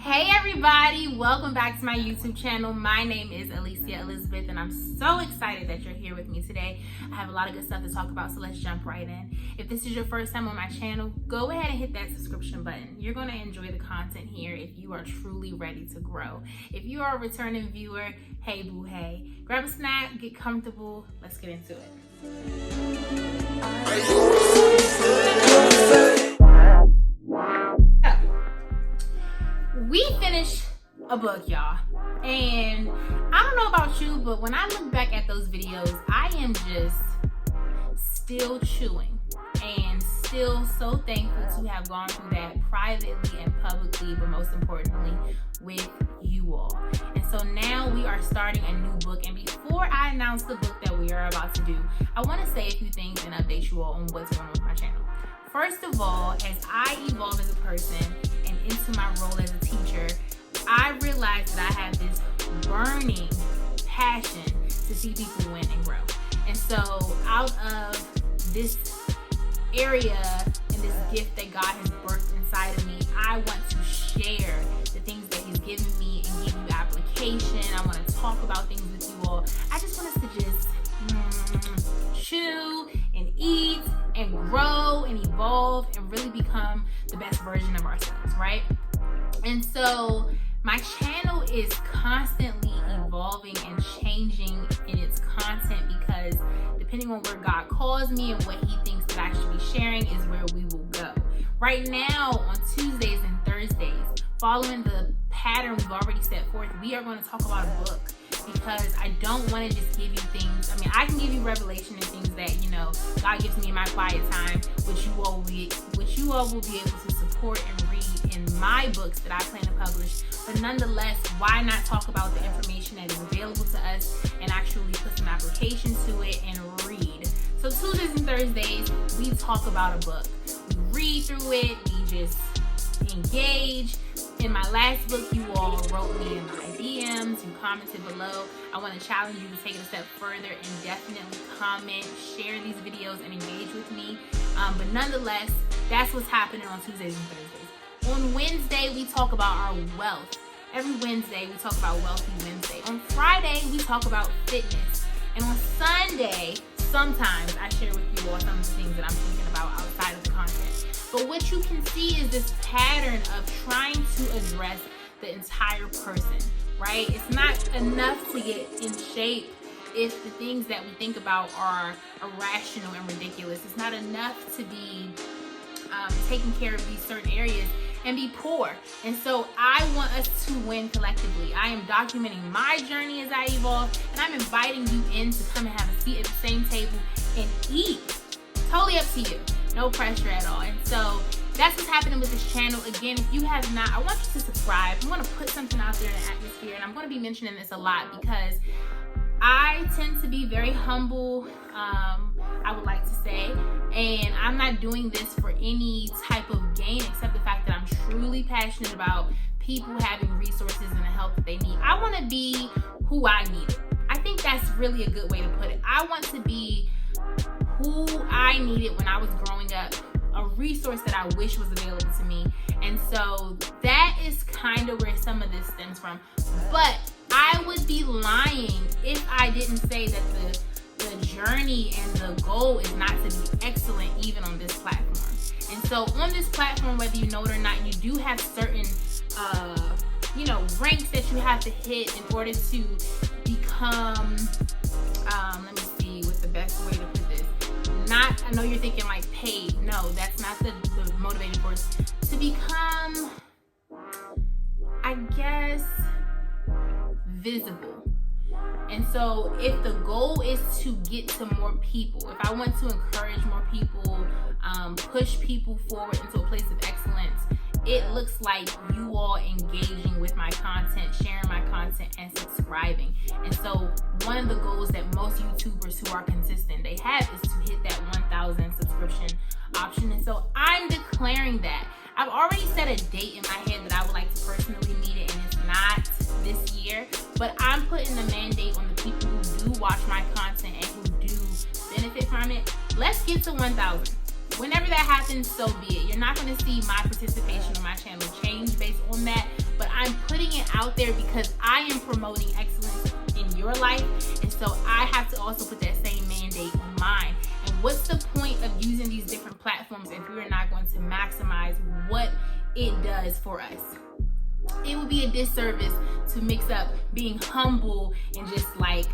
Hey everybody, welcome back to my YouTube channel. My name is Alicia Elizabeth and I'm so excited that you're here with me today. I have a lot of good stuff to talk about, so let's jump right in. If this is your first time on my channel, go ahead and hit that subscription button. You're going to enjoy the content here if you are truly ready to grow. If you are a returning viewer, hey boo hey. Grab a snack, get comfortable, let's get into it. We finished a book, y'all, and I don't know about you, but when I look back at those videos, I am just still chewing and still so thankful to have gone through that privately and publicly, but most importantly with you all. And so now we are starting a new book, and before I announce the book that we are about to do, I want to say a few things and update you all on what's going on with my channel. First of all, as I evolve as a person and into my role as a teacher, I realized that I have this burning passion to see people win and grow. And so out of this area and this gift that God has birthed inside of me, I want to share the things that He's given me and give you application. I want to talk about things with you all. I just want us to just chew and eat and grow and evolve and really become the best version of ourselves, right? And so my channel is constantly evolving and changing in its content because depending on where God calls me and what He thinks that I should be sharing is where we will go. Right now on Tuesdays and Thursdays, following the pattern we've already set forth, we are going to talk about a book, because I don't want to just give you things. I mean, I can give you revelation and things that, you know, God gives me in my quiet time, which you all will be able to support and read in my books that I plan to publish. But nonetheless, why not talk about the information that is available to us and actually put some application to it and read? So Tuesdays and Thursdays, we talk about a book. We read through it, we just engage. In my last book, you all wrote me in my DMs, you commented below. I want to challenge you to take it a step further and definitely comment, share these videos, and engage with me. But nonetheless, that's what's happening on Tuesdays and Thursdays. On Wednesday, we talk about our wealth. Every Wednesday, we talk about Wealthy Wednesday. On Friday, we talk about fitness. And on Sunday, sometimes I share with you all some of the things that I'm thinking about outside of the content. But what you can see is this pattern of trying to address the entire person, right? It's not enough to get in shape if the things that we think about are irrational and ridiculous. It's not enough to be taking care of these certain areas and be poor. And so I want us to win collectively. I am documenting my journey as I evolve, and I'm inviting you in to come and have a seat at the same table and eat. Totally up to you. No pressure at all. And so that's what's happening with this channel. Again, if you have not, I want you to subscribe. I'm going to put something out there in the atmosphere, and I'm going to be mentioning this a lot because I tend to be very humble, I would like to say, and I'm not doing this for any type of gain except the fact that I'm truly passionate about people having resources and the help that they need. I want to be who I needed. I think that's really a good way to put it. I want to be who I needed when I was growing up, a resource that I wish was available to me. And so that is kind of where some of this stems from. But I would be lying if I didn't say that the journey and the goal is not to be excellent even on this platform. And so on this platform, whether you know it or not, you do have certain ranks that you have to hit in order to become let me see what's the best way to put this. I know you're thinking like paid. No, that's not the motivating force. To become, I guess, visible. And so if the goal is to get to more people, if I want to encourage more people, push people forward into a place of excellence, it looks like you all engaging with my content, sharing my content, and subscribing. And so one of the goals that most YouTubers who are consistent, they have is to hit that 1,000 subscription option. And so I'm declaring that. I've already set a date in my head that I would like to personally meet it, and it's not this year, but I'm putting the mandate on the people who do watch my content and who do benefit from it. Let's get to 1,000. Whenever that happens, so be it. You're not going to see my participation on my channel change based on that, but I'm putting it out there because I am promoting excellence in your life, and so I have to also put that same mandate on mine. And what's the point of using these different platforms if we're not going to maximize what it does for us? It would be a disservice to mix up being humble and just like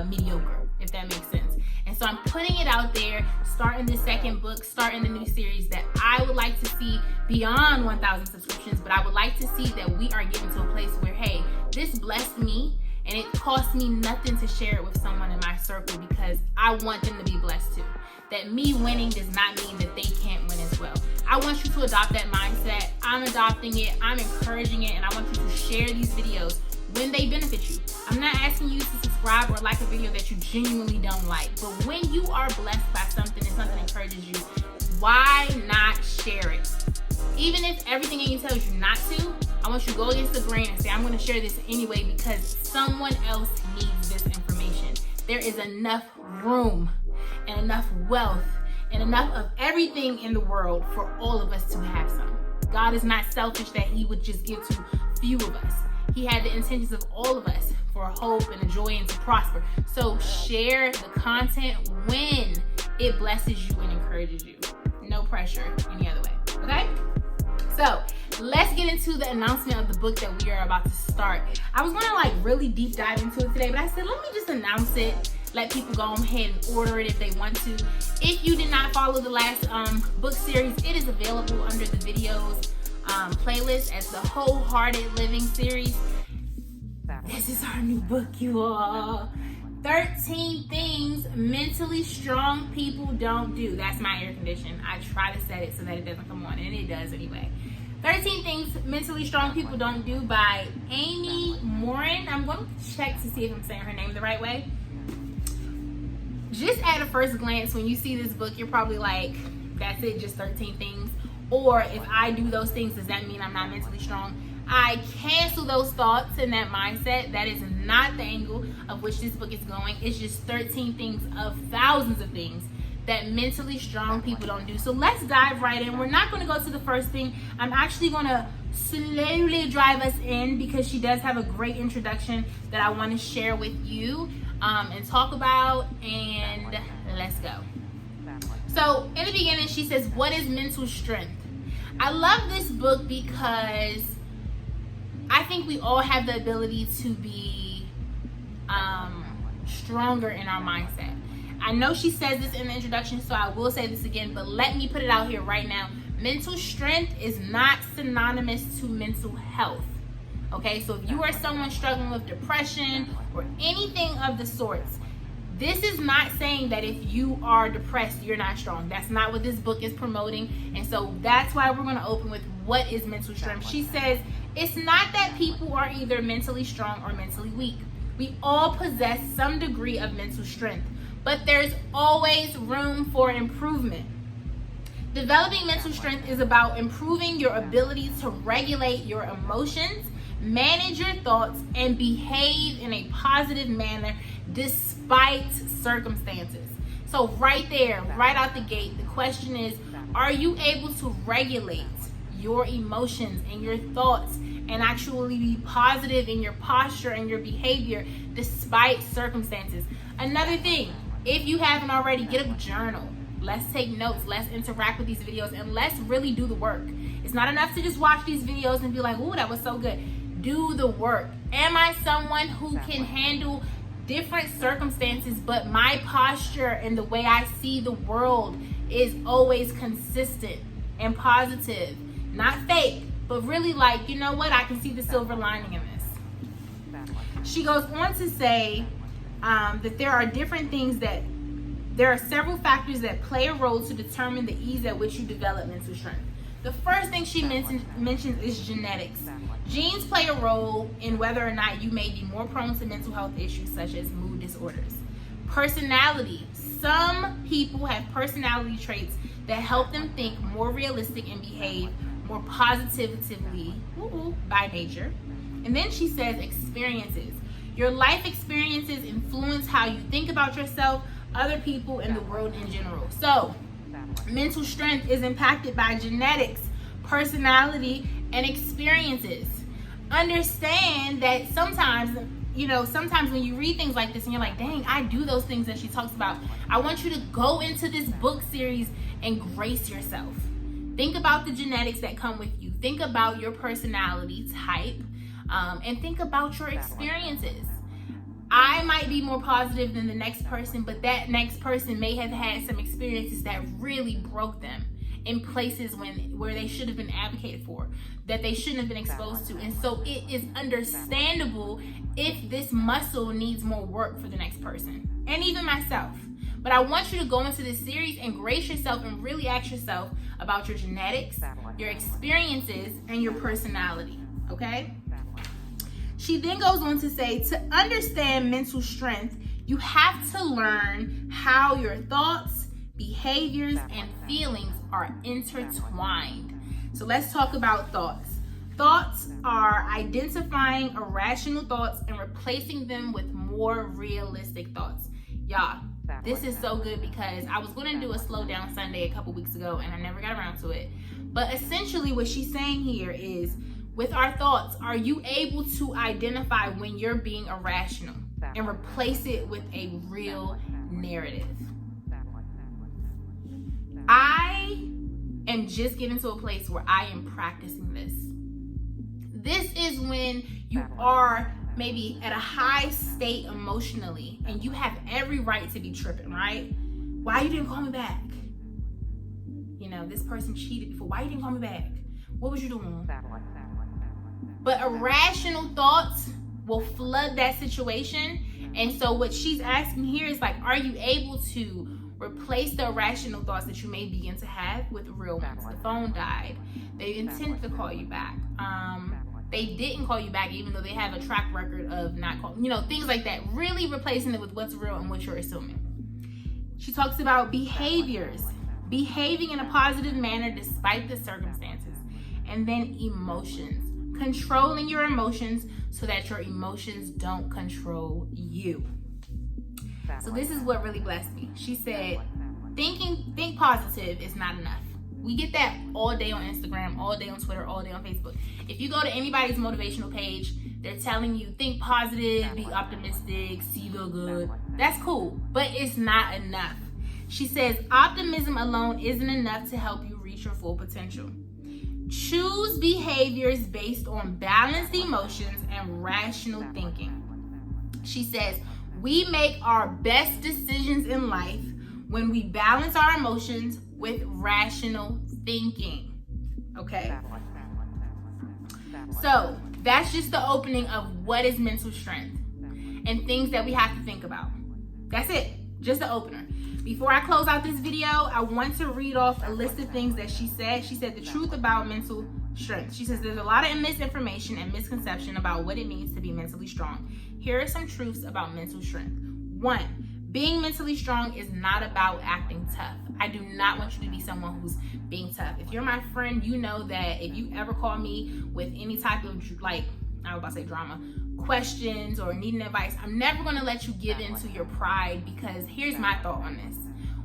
mediocre, if that makes sense. And so I'm putting it out there, starting the second book, starting the new series that I would like to see beyond 1,000 subscriptions, but I would like to see that we are getting to a place where, hey, this blessed me and it cost me nothing to share it with someone in my circle because I want them to be blessed too. That me winning does not mean that they can't win as well. I want you to adopt that mindset. I'm adopting it, I'm encouraging it, and I want you to share these videos when they benefit you. I'm not asking you to subscribe or like a video that you genuinely don't like, but when you are blessed by something and something encourages you, why not share it? Even if everything in you tells you not to, I want you to go against the grain and say, I'm going to share this anyway because someone else needs this information. There is enough room and enough wealth and enough of everything in the world for all of us to have some. God is not selfish that he would just give to few of us. He had the intentions of all of us for hope and a joy and to prosper. So share the content when it blesses you and encourages you. No pressure any other way, okay? So let's get into the announcement of the book that we are about to start. I was gonna like really deep dive into it today, but I said, let me just announce it. Let people go ahead and order it if they want to. If you did not follow the last book series, it is available under the videos playlist as the Wholehearted Living series. This is our new book, you all. 13 things mentally strong people don't do. That's my air condition. I try to set it so that it doesn't come on, and it does anyway. 13 Things Mentally Strong People Don't Do by Amy Morin. I'm going to check to see if I'm saying her name the right way. Just at a first glance, when you see this book, you're probably like, that's it, just 13 things. Or if I do those things, does that mean I'm not mentally strong? I cancel those thoughts and that mindset. That is not the angle of which this book is going. It's just 13 things of thousands of things that mentally strong people don't do. So let's dive right in. We're not going to go to the first thing. I'm actually going to slowly drive us in because she does have a great introduction that I want to share with you and talk about, and let's go. So in the beginning, she says, what is mental strength? I love this book because I think we all have the ability to be stronger in our mindset. I know she says this in the introduction, so I will say this again, but let me put it out here right now. Mental strength is not synonymous to mental health. Okay, so if you are someone struggling with depression or anything of the sorts, this is not saying that if you are depressed, you're not strong. That's not what this book is promoting. And so that's why we're going to open with what is mental strength. She says, it's not that people are either mentally strong or mentally weak. We all possess some degree of mental strength, but there's always room for improvement. Developing mental strength is about improving your ability to regulate your emotions, manage your thoughts, and behave in a positive manner despite circumstances. So right there, right out the gate, the question is, are you able to regulate your emotions and your thoughts and actually be positive in your posture and your behavior despite circumstances? Another thing, if you haven't already, get a journal. Let's take notes. Let's interact with these videos, and let's really do the work. It's not enough to just watch these videos and be like, ooh, that was so good. Do the work. Am I someone who can handle different circumstances, but my posture and the way I see the world is always consistent and positive? Not fake, but really like, you know what? I can see the silver lining in this. She goes on to say that there are several factors that play a role to determine the ease at which you develop mental strength. The first thing she mentions is genetics. Genes play a role in whether or not you may be more prone to mental health issues such as mood disorders. Personality. Some people have personality traits that help them think more realistic and behave more positively by nature. And then she says experiences. Your life experiences influence how you think about yourself, other people, and the world in general. So mental strength is impacted by genetics, personality, and experiences. understand that sometimes, sometimes when you read things like this and you're like, dang, I do those things that she talks about. I want you to go into this book series and grace yourself. Think about the genetics that come with you. Think about your personality type, and think about your experiences. I might be more positive than the next person, but that next person may have had some experiences that really broke them in places where they should have been advocated for, that they shouldn't have been exposed to. And so it is understandable if this muscle needs more work for the next person, and even myself. But I want you to go into this series and grace yourself and really ask yourself about your genetics, your experiences, and your personality, okay? She then goes on to say, to understand mental strength, you have to learn how your thoughts, behaviors, and feelings are intertwined. So let's talk about thoughts. Thoughts are identifying irrational thoughts and replacing them with more realistic thoughts. Y'all, this is so good because I was going to do a slow down Sunday a couple weeks ago and I never got around to it. But essentially what she's saying here is, with our thoughts, are you able to identify when you're being irrational and replace it with a real narrative? I am just getting to a place where I am practicing this. This is when you are maybe at a high state emotionally and you have every right to be tripping, right? Why you didn't call me back? This person cheated before. Why you didn't call me back? What was you doing? But irrational thoughts will flood that situation. And so what she's asking here is like, are you able to replace the irrational thoughts that you may begin to have with real ones? The phone died. They intended to call you back. They didn't call you back even though they have a track record of not calling, things like that. Really replacing it with what's real and what you're assuming. She talks about behaviors. Behaving in a positive manner despite the circumstances. And then emotions. Controlling your emotions so that your emotions don't control you. So this is what really blessed me. She said, think positive is not enough. We get that all day on Instagram, all day on Twitter, all day on Facebook. If you go to anybody's motivational page, they're telling you think positive, be optimistic, see the good. That's cool, but it's not enough. She says optimism alone isn't enough to help you reach your full potential. Choose behaviors based on balanced emotions and rational thinking. She says, we make our best decisions in life when we balance our emotions with rational thinking. Okay? So, that's just the opening of what is mental strength and things that we have to think about. That's it. Just the opener. Before I close out this video, I want to read off a list of things that she said. She said the truth about mental strength. She says there's a lot of misinformation and misconception about what it means to be mentally strong. Here are some truths about mental strength. 1, being mentally strong is not about acting tough. I do not want you to be someone who's being tough. If you're my friend, you know that if you ever call me with any type of drama, questions or needing advice, I'm never going to let you give in to your pride, because here's my thought on this.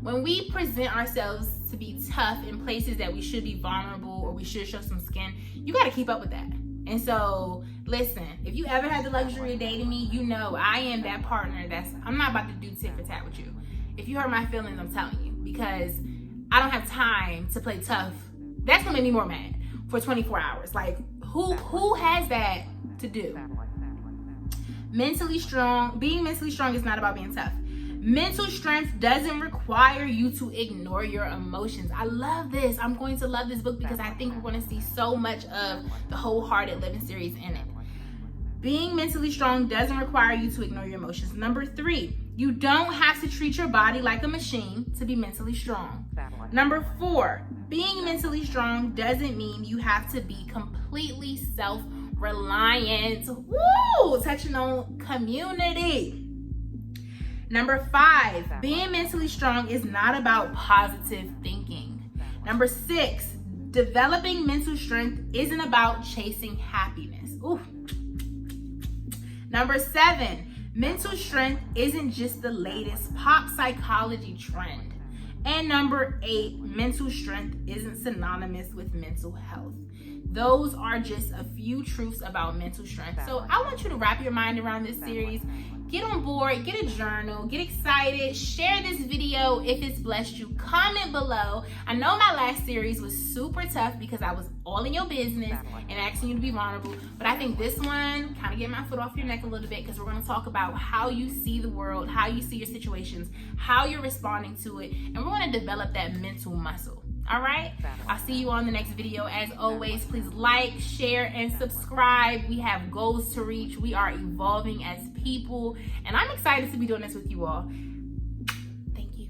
When we present ourselves to be tough in places that we should be vulnerable or we should show some skin, you got to keep up with that. And so, listen, if you ever had the luxury of dating me, you know I am that partner I'm not about to do tit for tat with you. If you hurt my feelings, I'm telling you, because I don't have time to play tough. That's going to make me more mad for 24 hours. Like, who has that to do? Being mentally strong is not about being tough. Mental strength doesn't require you to ignore your emotions. I love this. I'm going to love this book because I think we're going to see so much of the Wholehearted Living series in it. Being mentally strong doesn't require you to ignore your emotions. Number 3, you don't have to treat your body like a machine to be mentally strong. Number 4, being mentally strong doesn't mean you have to be completely self-reliant. Woo! Touching on community. Number 5, being mentally strong is not about positive thinking. Number 6, developing mental strength isn't about chasing happiness. Ooh. Number 7, mental strength isn't just the latest pop psychology trend. And number 8, mental strength isn't synonymous with mental health. Those are just a few truths about mental strength. So I want you to wrap your mind around this series. Get on board, get a journal, get excited, share this video if it's blessed you, comment below. I know my last series was super tough because I was all in your business and asking you to be vulnerable, but I think this one kind of get my foot off your neck a little bit, because we're going to talk about how you see the world, how you see your situations, how you're responding to it, and we're going to develop that mental muscle. All right, I'll see you on the next video. As always, please like, share, and subscribe. We have goals to reach. We are evolving as people, and I'm excited to be doing this with you all. Thank you.